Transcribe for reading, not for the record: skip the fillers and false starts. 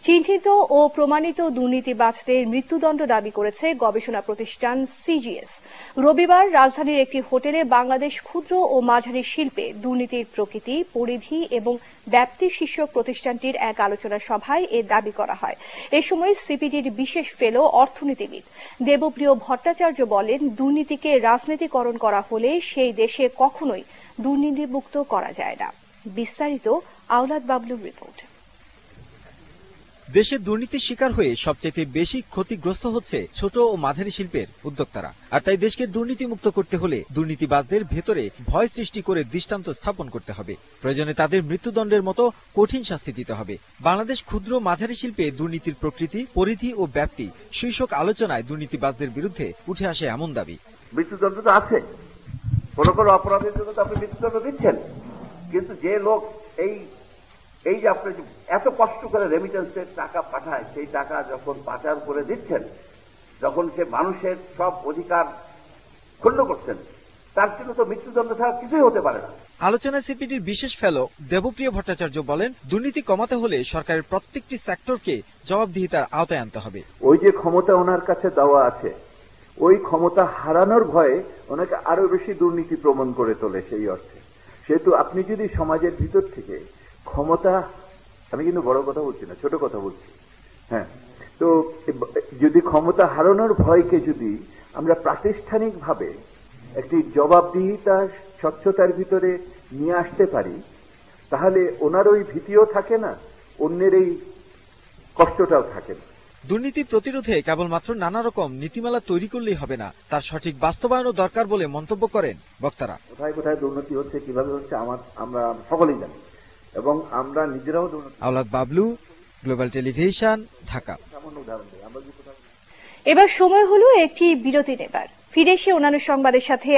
চিহ্নিত ও প্রমাণিত দুর্নীতিবাজদের মৃত্যুদণ্ড দাবি করেছে গবেষণা প্রতিষ্ঠান সিজিএস। রবিবার রাজধানীর একটি হোটেলে বাংলাদেশ ক্ষুদ্র ও মাঝারি শিল্পে দুর্নীতির প্রকৃতি, পরিধি এবং ব্যাপ্তি শীর্ষক প্রতিষ্ঠানটির এক আলোচনা সভায় এ দাবি করা হয়। এ সময় সিপিডির বিশেষ ফেলো অর্থনীতিবিদ দেবপ্রিয় ভট্টাচার্য বলেন, দুর্নীতিকে রাজনীতিকরণ করা হলে সেই দেশে কখনোই দুর্নীতিমুক্ত করা যায় না। বিস্তারিত আওলাদ বাবলুর রিপোর্ট। দেশে দুর্নীতির শিকার হয়ে সবচেয়ে বেশি ক্ষতিগ্রস্ত হচ্ছে ছোট ও মাঝারি শিল্পের উদ্যোক্তারা। আর তাই দেশকে দুর্নীতিমুক্ত করতে হলে দুর্নীতিবাজদের ভেতরে ভয় সৃষ্টি করে দৃষ্টান্ত স্থাপন করতে হবে। প্রয়োজনে তাদের মৃত্যুদণ্ডের মতো কঠিন শাস্তি দিতে হবে। বাংলাদেশ ক্ষুদ্র মাঝারি শিল্পে দুর্নীতির প্রকৃতি, পরিধি ও ব্যাপ্তি শীর্ষক আলোচনায় দুর্নীতিবাজদের বিরুদ্ধে উঠে আসে এমন দাবি। মৃত্যুদণ্ড তো আছে, কোন কোন অপরাধের জন্য তো আপনি মৃত্যুদণ্ড দিচ্ছেন, কিন্তু যে লোক এই যে আপনি এত কষ্ট করে রেমিটেন্সের টাকা পাঠায়, সেই টাকা যখন পাচার করে দিচ্ছেন, যখন সে মানুষের সব অধিকার ক্ষুণ্ণ করছেন, তার জন্য তো মৃত্যুদণ্ড ছাড়া কিছুই হতে পারে না। আলোচনায় সিপিডির বিশেষ ফেলো দেবপ্রিয় ভট্টাচার্য বলেন, দুর্নীতি কমাতে হলে সরকারের প্রত্যেকটি সেক্টরকে জবাবদিহিতার আওতায় আনতে হবে। ওই যে ক্ষমতা ওনার কাছে দেওয়া আছে, ওই ক্ষমতা হারানোর ভয়ে ওনাকে আরো বেশি দুর্নীতি প্রমাণ করে তোলে। সেই অর্থে সেহেতু আপনি যদি সমাজের ভিতর থেকে ক্ষমতা, আমি কিন্তু বড় কথা বলছি না, ছোট কথা বলছি, হ্যাঁ, তো যদি ক্ষমতা হারানোর ভয়কে যদি আমরা প্রাতিষ্ঠানিকভাবে একটি জবাবদিহিতা, স্বচ্ছতার ভিতরে নিয়ে আসতে পারি, তাহলে ওনার ওই ভীতিও থাকে না, অন্যের এই কষ্টটাও থাকে না। দুর্নীতি প্রতিরোধে কেবলমাত্র নানা রকম নীতিমালা তৈরি করলেই হবে না, তার সঠিক বাস্তবায়নও দরকার বলে মন্তব্য করেন বক্তারা। কোথায় কোথায় দুর্নীতি হচ্ছে, কিভাবে হচ্ছে, আমরা সকলেই জানি এবং আমরা নিজেরাও। আওলাদ বাবলু, গ্লোবাল টেলিভিশন, ঢাকা। এবার সময় হলো একটি বিরতি নেবার। ফিরে এসে অন্যান্য সংবাদের সাথে